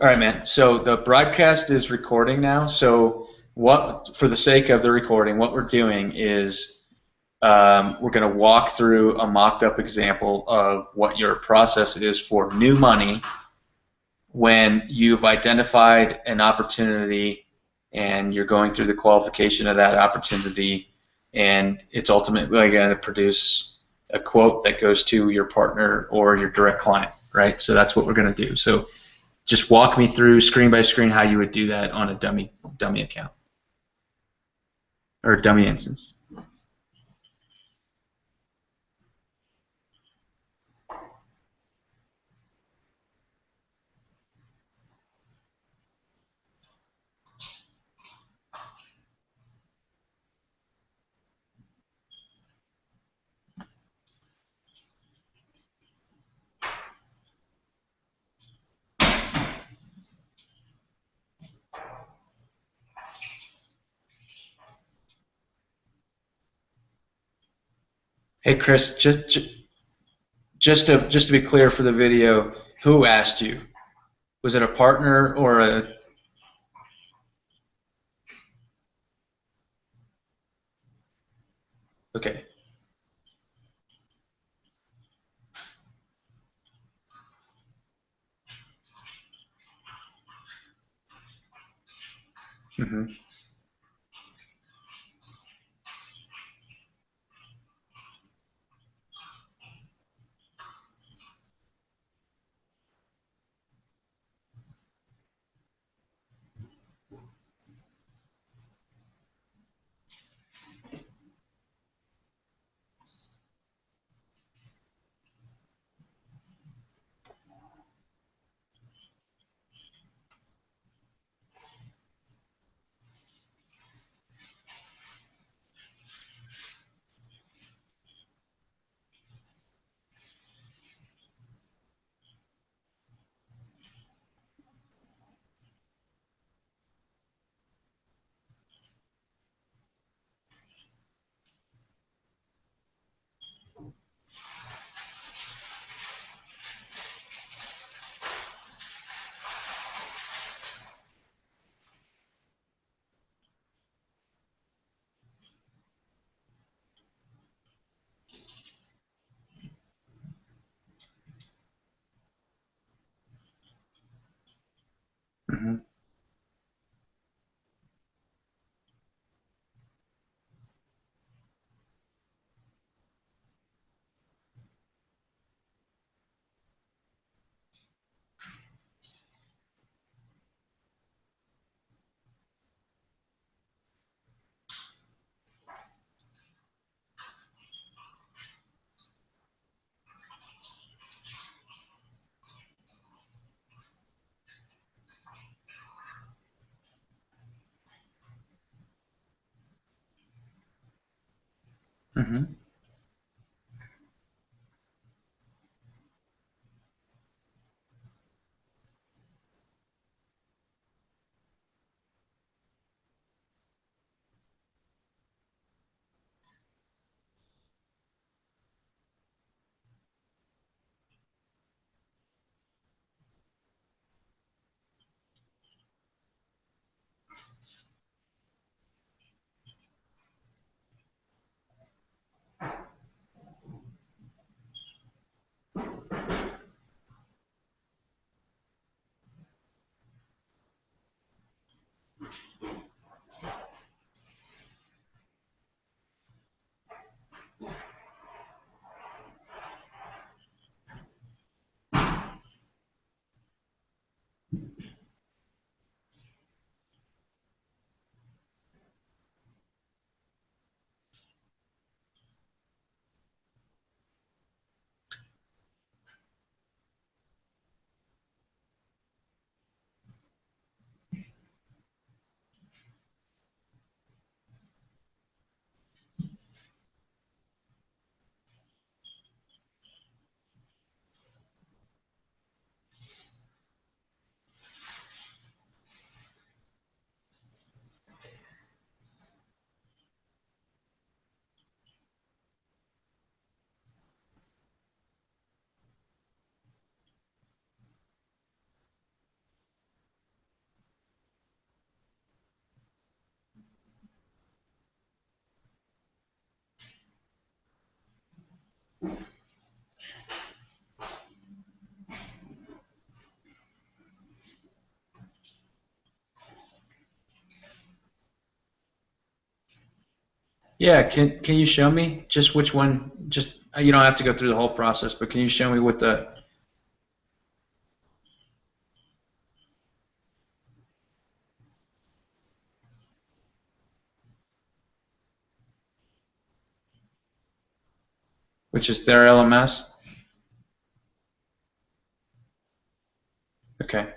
All right, man. So the broadcast is recording now. So what, for the sake of the recording, what we're doing is we're going to walk through a mocked-up example of what your process is for new money when you've identified an opportunity and you're going through the qualification of that opportunity, and it's ultimately going to produce a quote that goes to your partner or your direct client, right? So that's what we're going to do. So just walk me through screen by screen how you would do that on a dummy account or dummy instance. Hey Chris, just to be clear for the video, who asked you? Was it a partner or a? Okay. Mm-hmm. Mm-hmm. Mm-hmm. Yeah, can you show me just which one? Just you don't have to go through the whole process, but can you show me what the which is their LMS? Okay.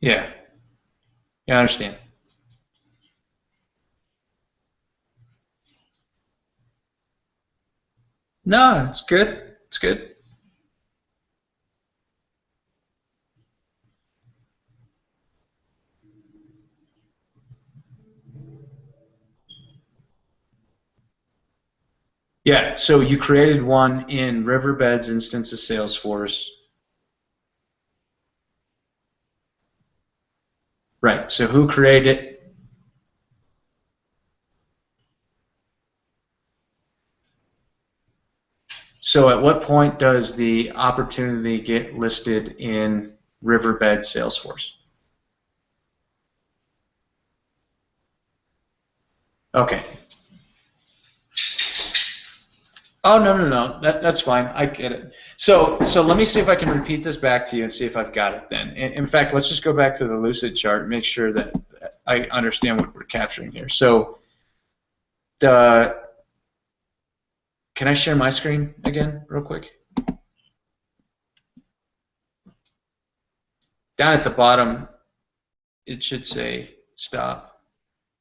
Yeah. Yeah, I understand. No, it's good. It's good. Yeah, so you created one in Riverbed's instance of Salesforce. Right. So who created? So at what point does the opportunity get listed in Riverbed Salesforce? Okay. Oh, no, no, no. That's fine. I get it. So let me see if I can repeat this back to you and see if I've got it then. In fact, let's just go back to the Lucid chart and make sure that I understand what we're capturing here. So the can I share my screen again real quick? Down at the bottom, it should say stop.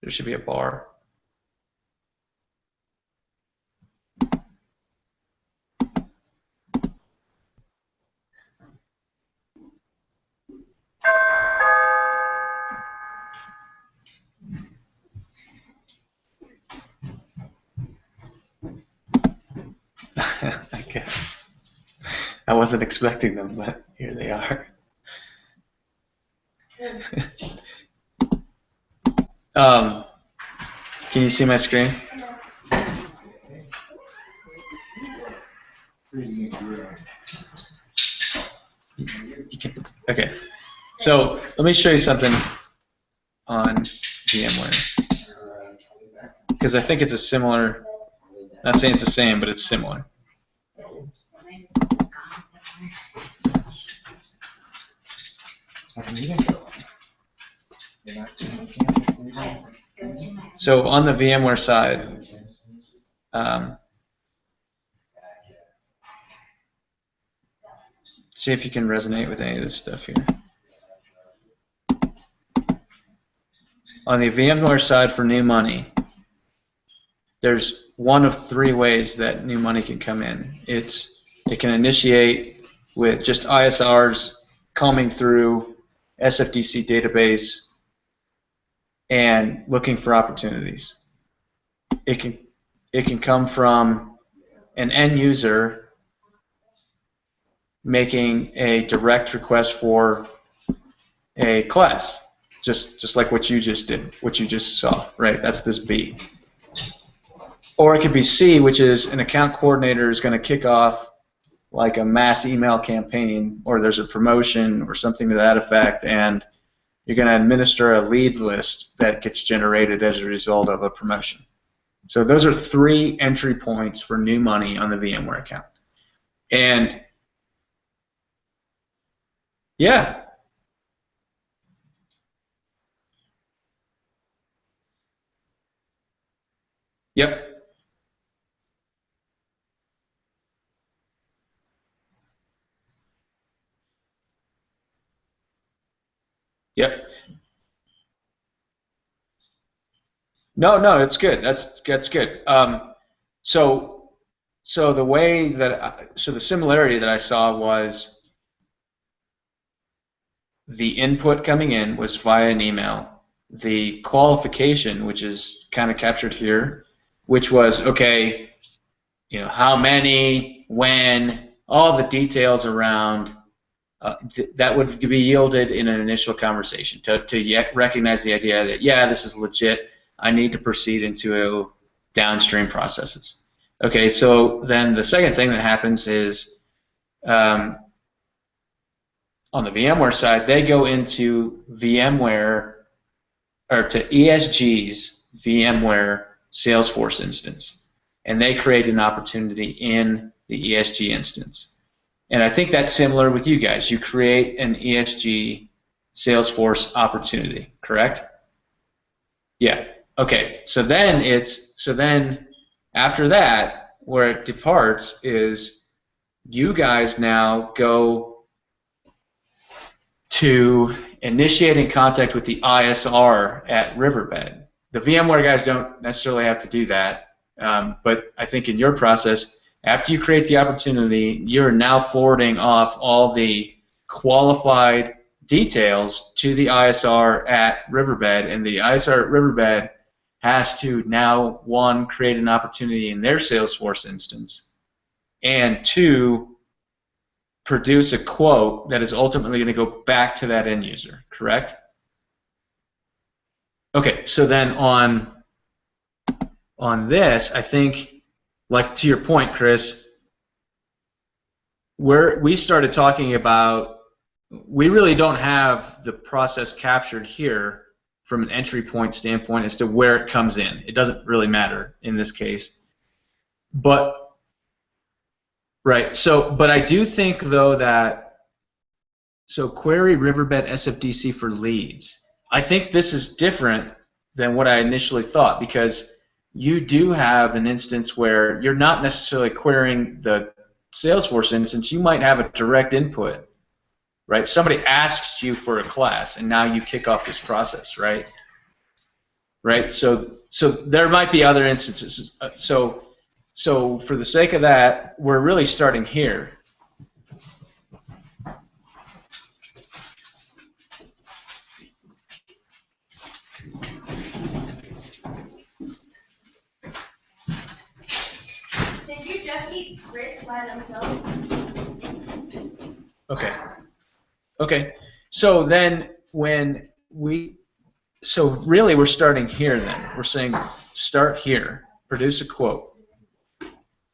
There should be a bar. I guess. I wasn't expecting them, but here they are. um, can you see my screen? Okay. So let me show you something on VMware because I think it's a similar. Not saying it's the same, but it's similar. So on the VMware side, see if you can resonate with any of this stuff here. On the VMware side for new money, there's one of three ways that new money can come in. It can initiate with just ISRs combing through SFDC database and looking for opportunities. It can come from an end user making a direct request for a class, just like what you just did, what you just saw, right? That's this B. Or it could be C, which is an account coordinator is going to kick off like a mass email campaign, or there's a promotion or something to that effect, and you're going to administer a lead list that gets generated as a result of a promotion. So those are three entry points for new money on the VMware account. And yeah. Yep. Yep. No, it's good. That's good. So the way that so the similarity that I saw was the input coming in was via an email. The qualification, which is kind of captured here, which was okay, how many, when, all the details around that would be yielded in an initial conversation to yet recognize the idea that, yeah, this is legit. I need to proceed into downstream processes. Okay, so then the second thing that happens is on the VMware side, they go into VMware or to ESG's VMware Salesforce instance, and they create an opportunity in the ESG instance. And I think that's similar with you guys. You create an ESG Salesforce opportunity, correct? Yeah. Okay. So then after that, where it departs is you guys now go to initiating contact with the ISR at Riverbed. The VMware guys don't necessarily have to do that, but I think in your process, after you create the opportunity, you're now forwarding off all the qualified details to the ISR at Riverbed, and the ISR at Riverbed has to now, one, create an opportunity in their Salesforce instance, and two, produce a quote that is ultimately going to go back to that end user, correct? Okay, so then on this, I think, like to your point, Chris, we started talking about, we really don't have the process captured here from an entry point standpoint as to where it comes in. It doesn't really matter in this case. But, right, so, but I do think though that, so query Riverbed SFDC for leads. I think this is different than what I initially thought, because you do have an instance where you're not necessarily querying the Salesforce instance. You might have a direct input, right? Somebody asks you for a class, and now you kick off this process, right? Right. So there might be other instances. So for the sake of that, we're really starting here. Did you just eat grits by themselves? Okay. Okay. So then so really we're starting here then. We're saying start here, produce a quote,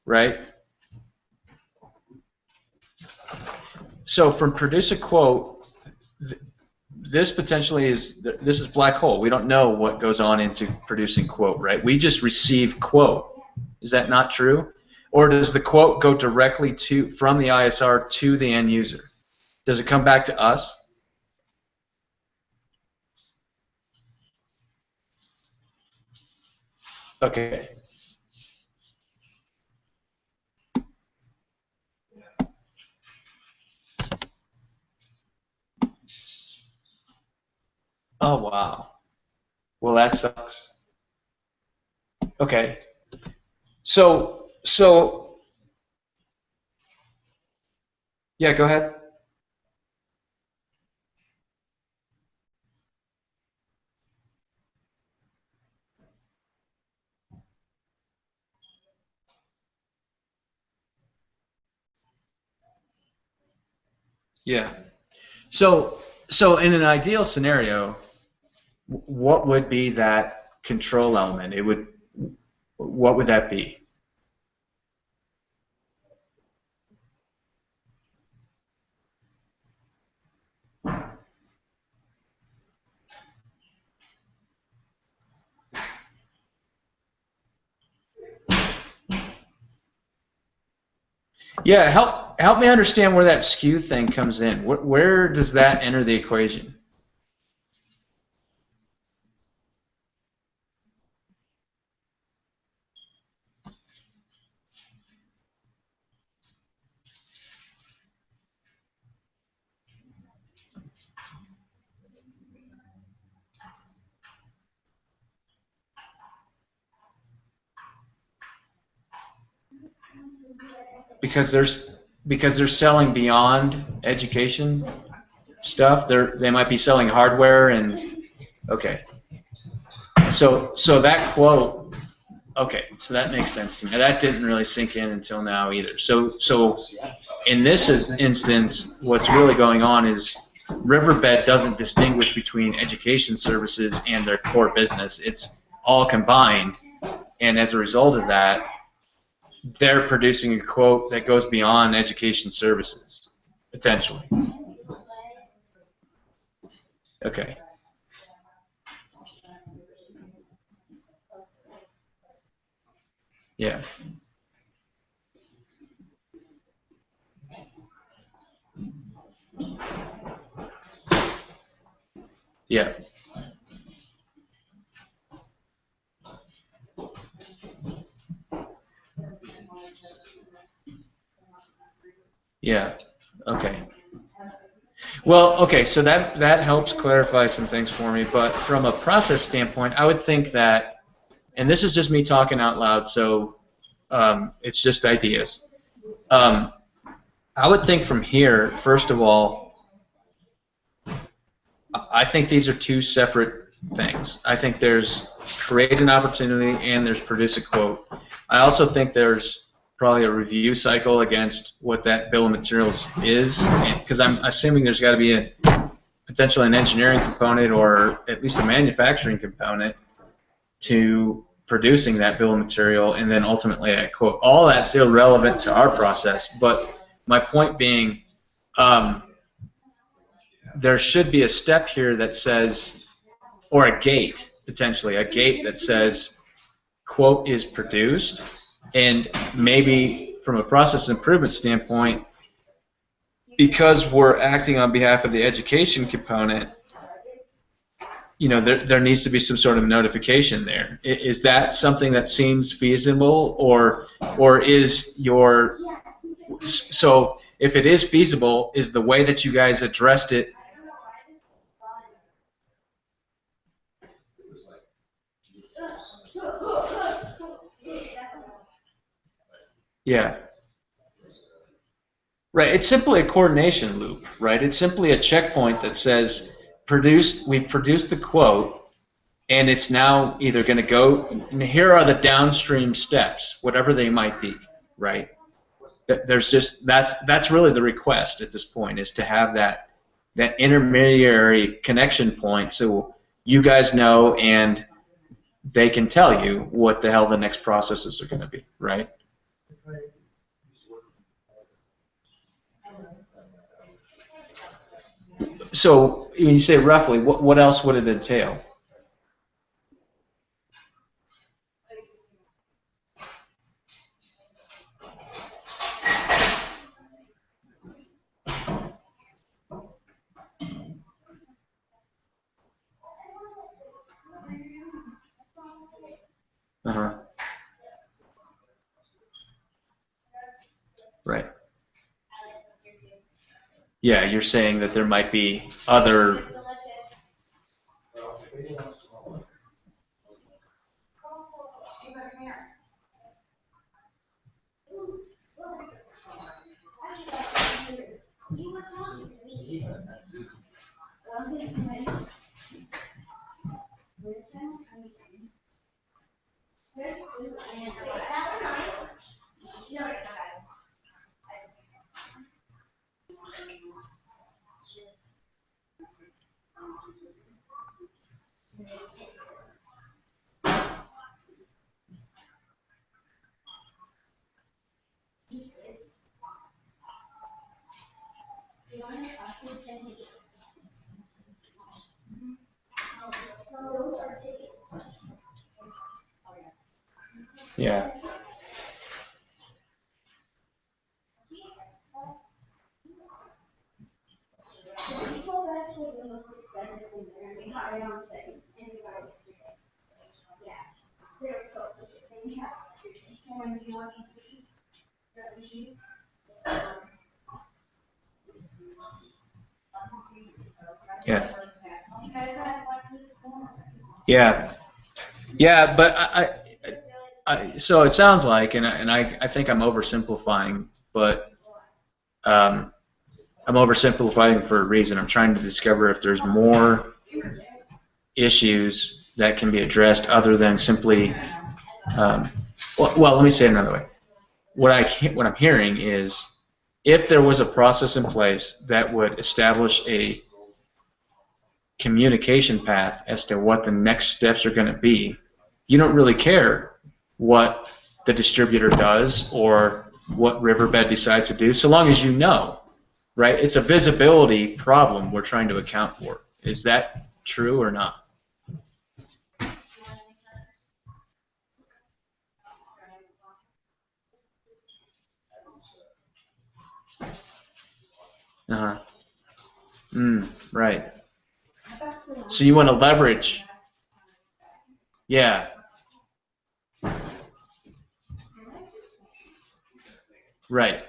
right? So from produce a quote, this potentially this is black hole. We don't know what goes on into producing quote, right? We just receive quote. Is that not true? Or does the quote go directly from the ISR to the end user? Does it come back to us? Okay. Oh, wow. Well, that sucks. Okay. So yeah, go ahead. Yeah. So in an ideal scenario, what would be that control element? What would that be? Yeah, help me understand where that skew thing comes in. Where does that enter the equation? Because they're selling beyond education stuff. They might be selling hardware and okay. So that quote Okay, so that makes sense to me. That didn't really sink in until now either. So in this instance, what's really going on is Riverbed doesn't distinguish between education services and their core business. It's all combined, and as a result of that, they're producing a quote that goes beyond education services, potentially. Okay. Yeah. Yeah. Yeah. Okay. Well, okay, so that helps clarify some things for me, but from a process standpoint, I would think that, and this is just me talking out loud, so it's just ideas. Um, I would think from here, first of all, I think these are two separate things. I think there's create an opportunity and there's produce a quote. I also think there's probably a review cycle against what that bill of materials is, because I'm assuming there's got to be a potentially an engineering component or at least a manufacturing component to producing that bill of material and then ultimately a quote. All that's irrelevant to our process, but my point being, there should be a step here that says, or a gate, potentially, a gate that says quote is produced, and maybe from a process improvement standpoint, because we're acting on behalf of the education component, you know, there needs to be some sort of notification there. Is that something that seems feasible, or is your, so if it is feasible, is the way that you guys addressed it? Yeah. Right. It's simply a coordination loop, right? It's simply a checkpoint that says we've produced the quote, and it's now either going to go, and here are the downstream steps, whatever they might be, right? There's just, that's really the request at this point, is to have that intermediary connection point so you guys know and they can tell you what the hell the next processes are going to be, right? So when you say roughly, what else would it entail? Uh-huh. Right. Yeah, you're saying that there might be other. Yeah. Yeah. Yeah. Yeah, but so it sounds like, and I think I'm oversimplifying, but um, I'm oversimplifying for a reason. I'm trying to discover if there's more issues that can be addressed other than simply Well, let me say it another way. What I'm hearing is, if there was a process in place that would establish a communication path as to what the next steps are going to be, you don't really care what the distributor does or what Riverbed decides to do, so long as you know, right? It's a visibility problem we're trying to account for. Is that true or not? Uh-huh. Right. So you want to leverage. Yeah. Right.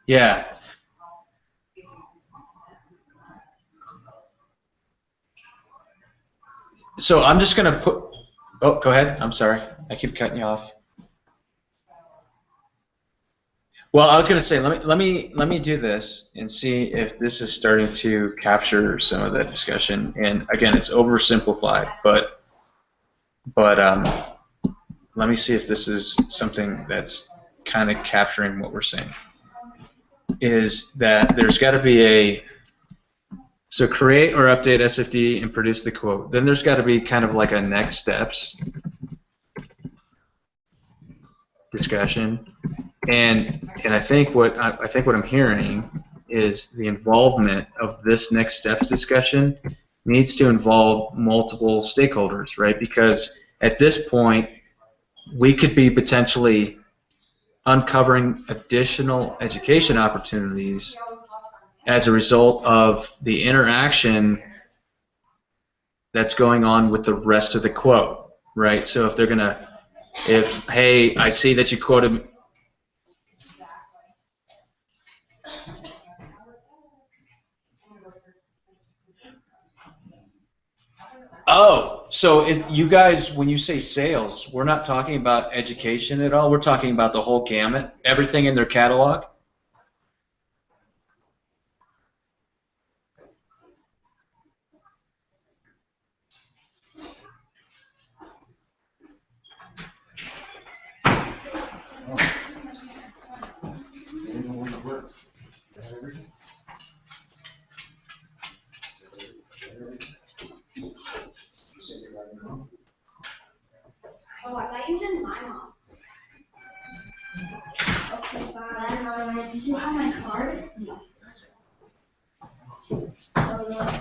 Yeah. So I'm just going to put. Oh, go ahead. I'm sorry. I keep cutting you off. Well, I was going to say, let me do this and see if this is starting to capture some of that discussion. And again, it's oversimplified, but let me see if this is something that's kind of capturing what we're saying. Is that there's got to be a so create or update SFD and produce the quote. Then there's got to be kind of like a next steps discussion. And I think what I'm hearing is the involvement of this next steps discussion needs to involve multiple stakeholders, right? Because at this point, we could be potentially uncovering additional education opportunities as a result of the interaction that's going on with the rest of the quote, right? So if they're gonna, hey, I see that you quoted. Oh, so if you guys, when you say sales, we're not talking about education at all. We're talking about the whole gamut, everything in their catalog. Oh, I thought you did my mom. Okay, bye. Did you have my card? No. Oh, no.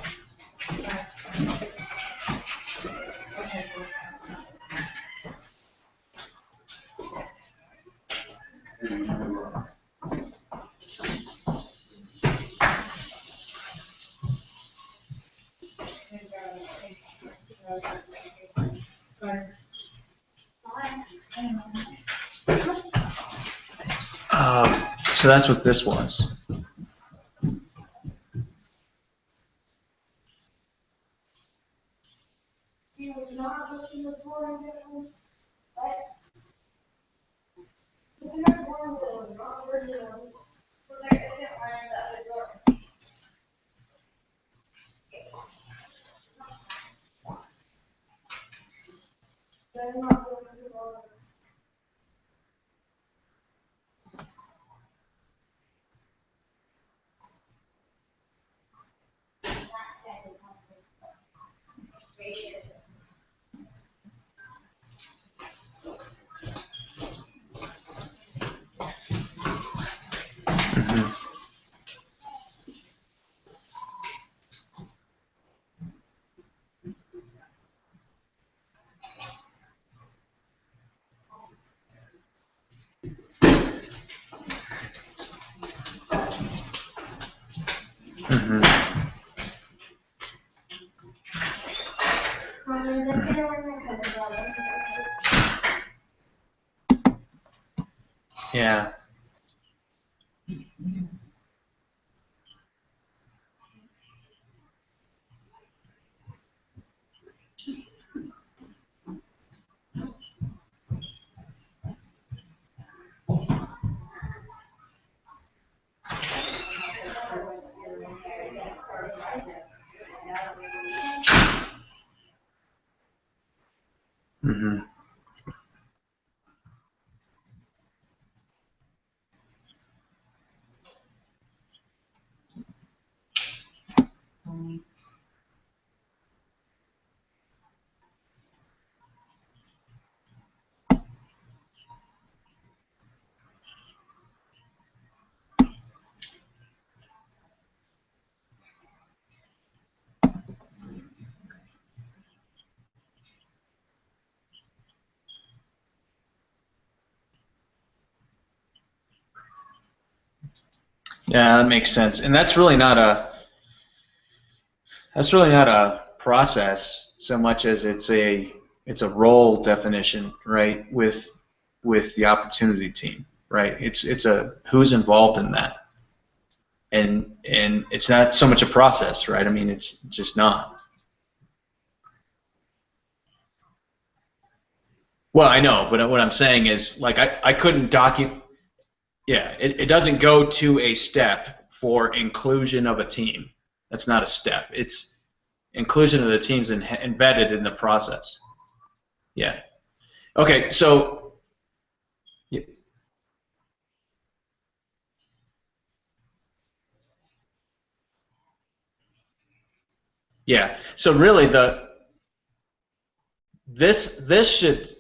So that's what this was. Mm-hmm. Mm-hmm. Yeah. Hmm. Yeah, that makes sense. And that's really not a process so much as it's a role definition, right? With the opportunity team, right? It's a who's involved in that, and it's not so much a process, right? I mean, it's just not. Well, I know, but what I'm saying is, like, I couldn't document. Yeah, it doesn't go to a step for inclusion of a team. That's not a step. It's inclusion of the teams embedded in the process. Yeah. Okay. So yeah. So really, this should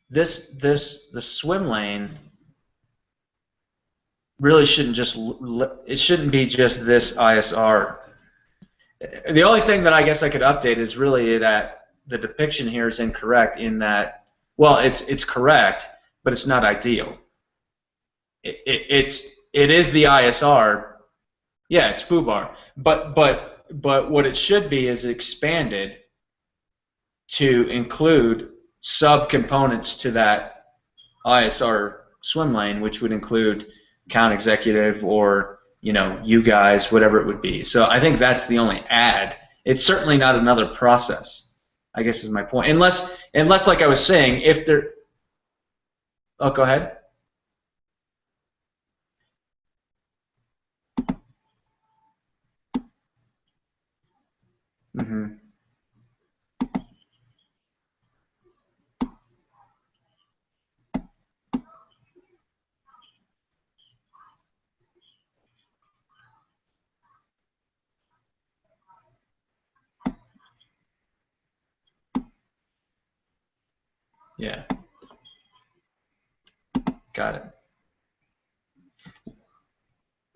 this the swim lane really shouldn't just it shouldn't be just this ISR. The only thing that I guess I could update is really that the depiction here is incorrect in that, well, it's correct, but it's not ideal. It is the ISR. Yeah, it's foobar, but what it should be is expanded to include subcomponents to that ISR swim lane, which would include account executive or you guys, whatever it would be. So I think that's the only add. It's certainly not another process, I guess is my point. Unless like I was saying, if there. Oh, go ahead. Hmm. Yeah, got it.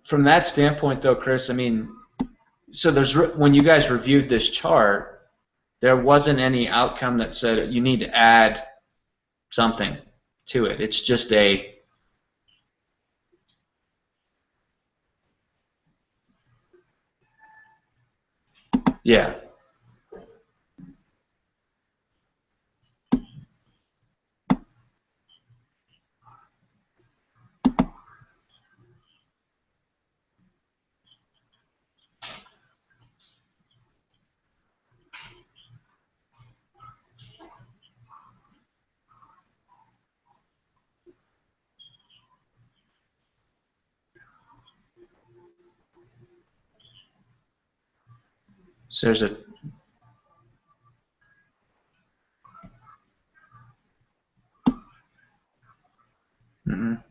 From that standpoint, though, Chris, I mean, so when you guys reviewed this chart, there wasn't any outcome that said you need to add something to it. It's just a yeah. So there's a. Mhm.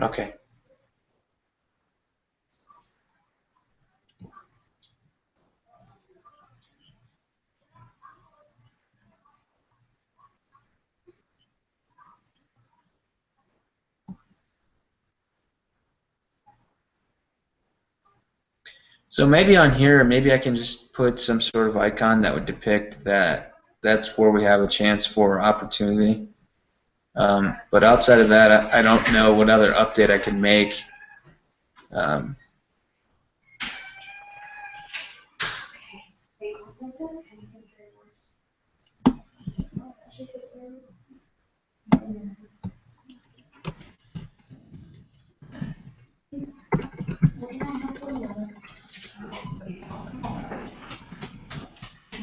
Okay. So maybe on here, maybe I can just put some sort of icon that would depict that that's where we have a chance for opportunity. But outside of that, I don't know what other update I can make. Um,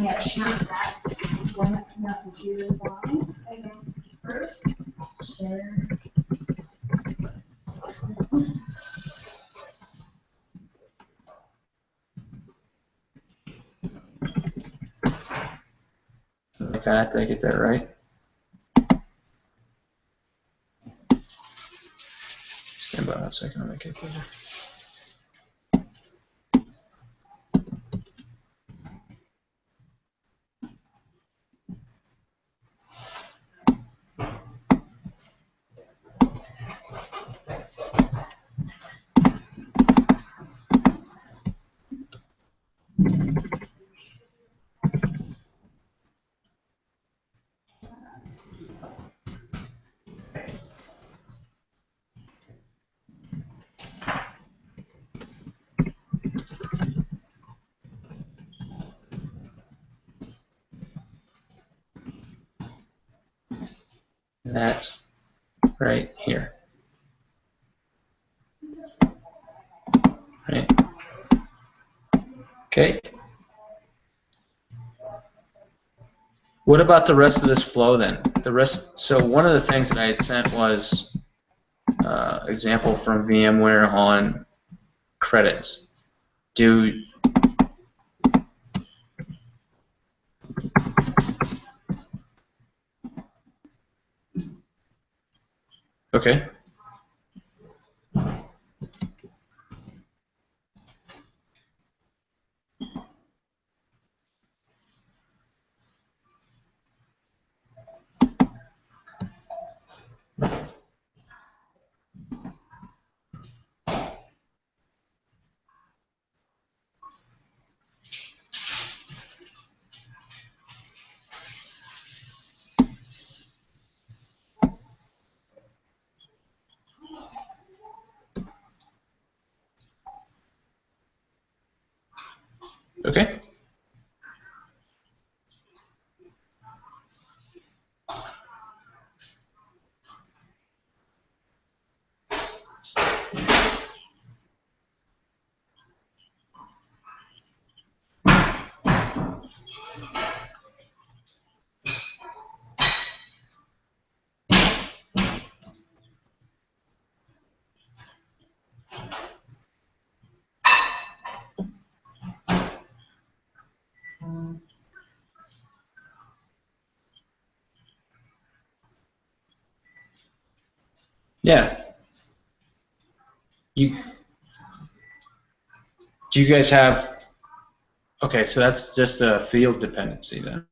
Yeah, she did that. One, not to choose on. First, share. like that, did I get that right? Stand by 1 second, I'll make it bigger. And that's right here. Right. Okay. What about the rest of this flow then? The rest. So one of the things that I had sent was example from VMware on credits. Do okay. Okay. Yeah. You do you guys have? Okay, so that's just a field dependency then.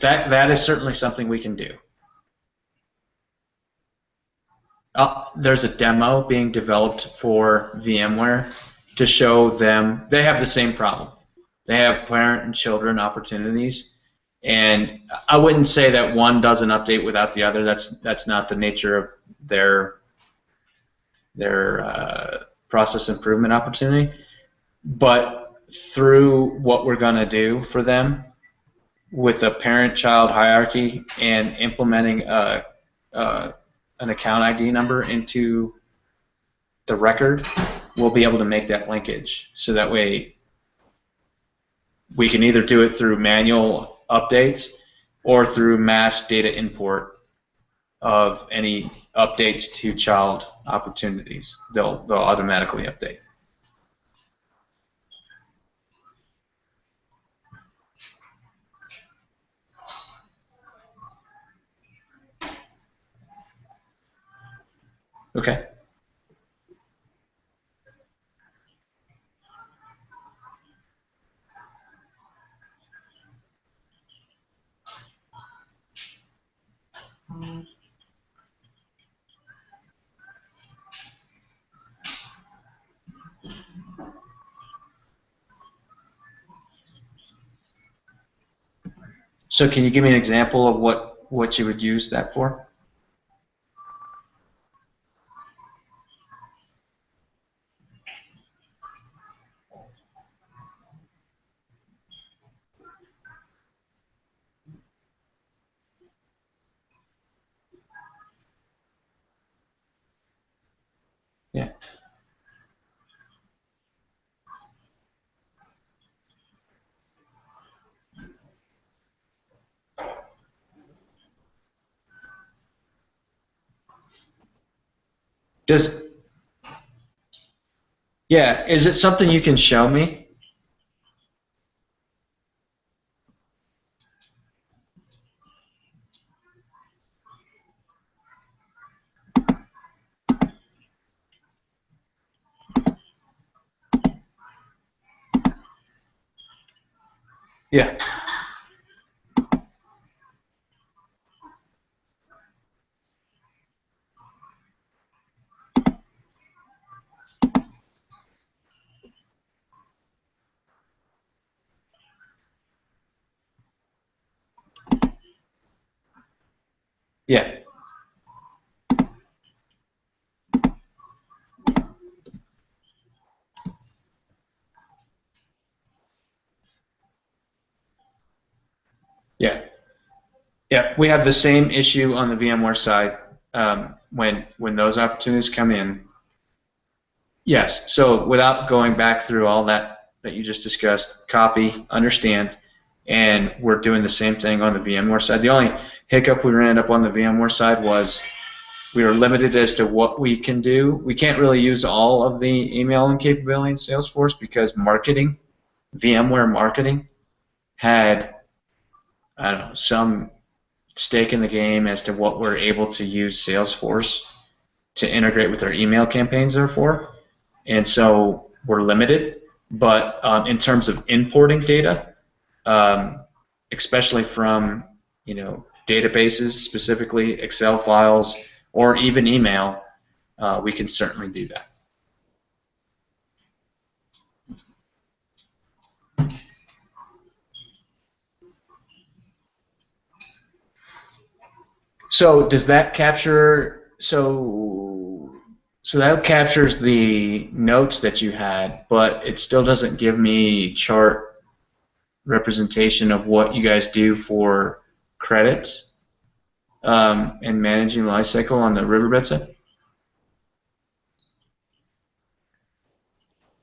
That is certainly something we can do. There's a demo being developed for VMware to show them they have the same problem. They have parent and children opportunities, and I wouldn't say that one doesn't update without the other. That's not the nature of their process improvement opportunity. But through what we're going to do for them with a parent-child hierarchy and implementing an account ID number into the record, we'll be able to make that linkage. So that way we can either do it through manual updates or through mass data import of any updates to child opportunities. They'll automatically update. Okay. So can you give me an example of what you would use that for? Yeah. Does Yeah, is it something you can show me? Yeah. Yeah. Yeah. Yeah. We have the same issue on the VMware side when those opportunities come in. Yes. So without going back through all that you just discussed, copy, understand, and we're doing the same thing on the VMware side. The only hiccup we ran up on the VMware side was we were limited as to what we can do. We can't really use all of the emailing capability in Salesforce because VMware marketing had, I don't know, some stake in the game as to what we're able to use Salesforce to integrate with our email campaigns, therefore. And so we're limited. But in terms of importing data, especially from databases, specifically Excel files or even email, we can certainly do that. So does that capture? So that captures the notes that you had, but it still doesn't give me chart representation of what you guys do for credits and managing the life cycle on the Riverbed side.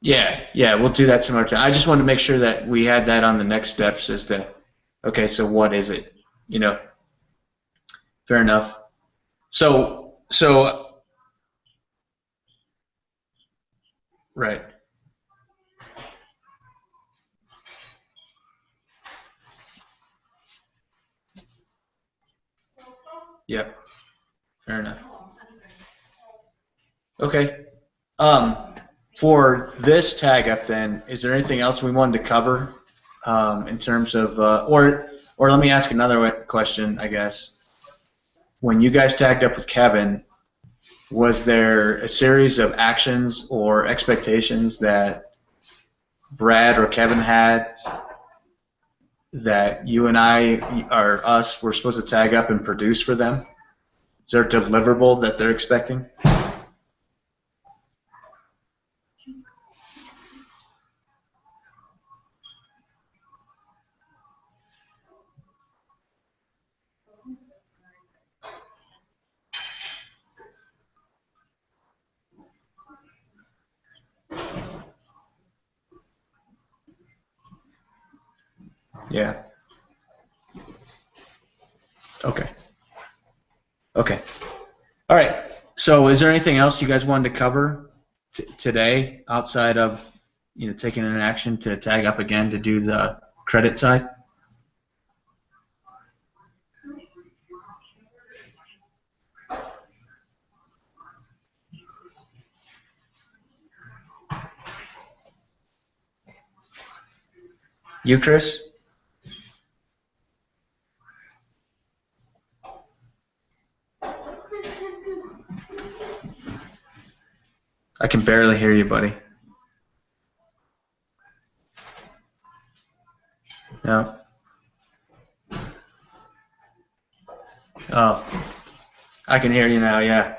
Yeah, we'll do that some other time. I just wanted to make sure that we had that on the next steps as to, okay, so what is it? Fair enough. So, right. Yep. Fair enough. Okay. Um, for this tag up, then, is there anything else we wanted to cover in terms of, or let me ask another question, I guess. When you guys tagged up with Kevin, was there a series of actions or expectations that Brad or Kevin had that you and I or us were supposed to tag up and produce for them? Is there a deliverable that they're expecting? Yeah. Okay. Okay. All right. So, is there anything else you guys wanted to cover today outside of taking an action to tag up again to do the credit side? You, Chris? I can barely hear you, buddy. No. Oh, I can hear you now. Yeah.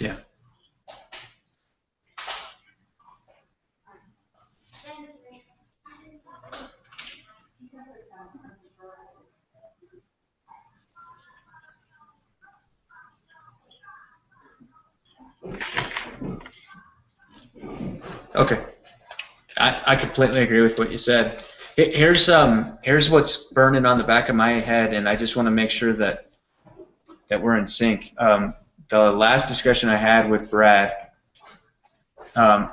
Yeah. Okay. I completely agree with what you said. Here's what's burning on the back of my head, and I just want to make sure that we're in sync. The last discussion I had with Brad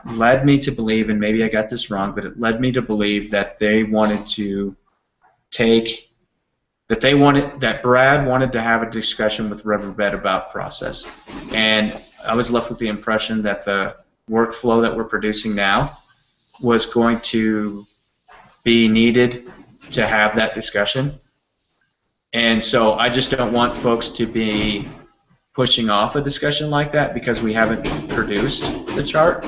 led me to believe, and maybe I got this wrong, but it led me to believe that they wanted to take that Brad wanted to have a discussion with Riverbed about process, and I was left with the impression that the workflow that we're producing now was going to be needed to have that discussion. And so I just don't want folks to be pushing off a discussion like that because we haven't produced the chart.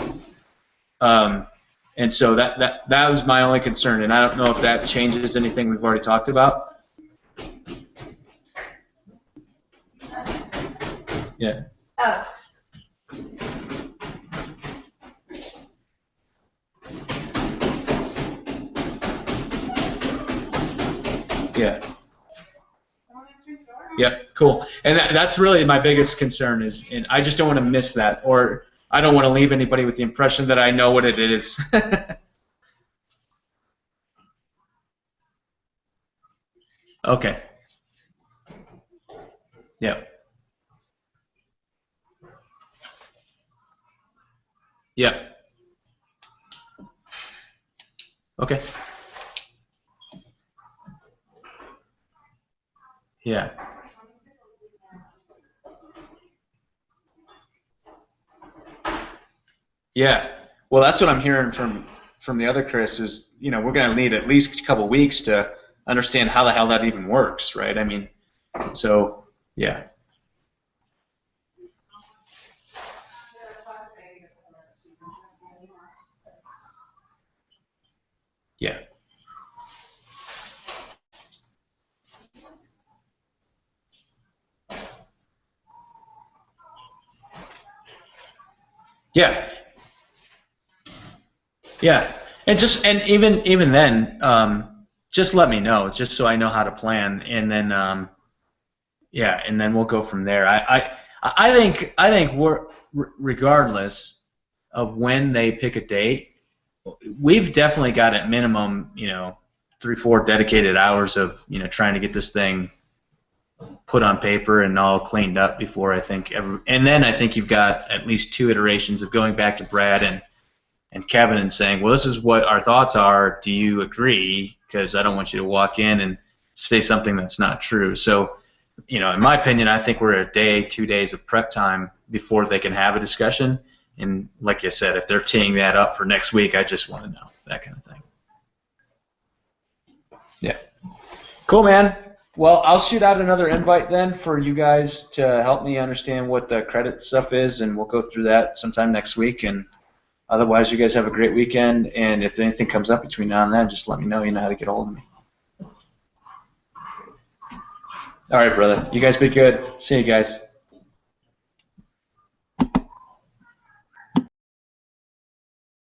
And so that was my only concern, and I don't know if that changes anything we've already talked about. Yeah. Oh. Yeah. Yep, cool. And that's really my biggest concern is, and I just don't want to miss that, or I don't want to leave anybody with the impression that I know what it is. Okay. Yep. Yep. Okay. Yeah. Yeah. Well, that's what I'm hearing from the other Chris is, we're going to need at least a couple weeks to understand how the hell that even works, right? I mean, so yeah. Yeah. Yeah. Yeah. And even then, just let me know, just so I know how to plan, and then yeah, and then we'll go from there. I think we're regardless of when they pick a date, we've definitely got at minimum 3-4 dedicated hours of trying to get this thing put on paper and all cleaned up before and then I think you've got at least 2 iterations of going back to Brad and Kevin and saying, well, this is what our thoughts are. Do you agree? Because I don't want you to walk in and say something that's not true. So, in my opinion, I think we're a day, 2 days of prep time before they can have a discussion. And like you said, if they're teeing that up for next week, I just want to know that kind of thing. Yeah. Cool, man. Well, I'll shoot out another invite then for you guys to help me understand what the credit stuff is, and we'll go through that sometime next week. And otherwise, you guys have a great weekend, and if anything comes up between now and then, just let me know. You know how to get a hold of me. All right, brother. You guys be good. See you guys.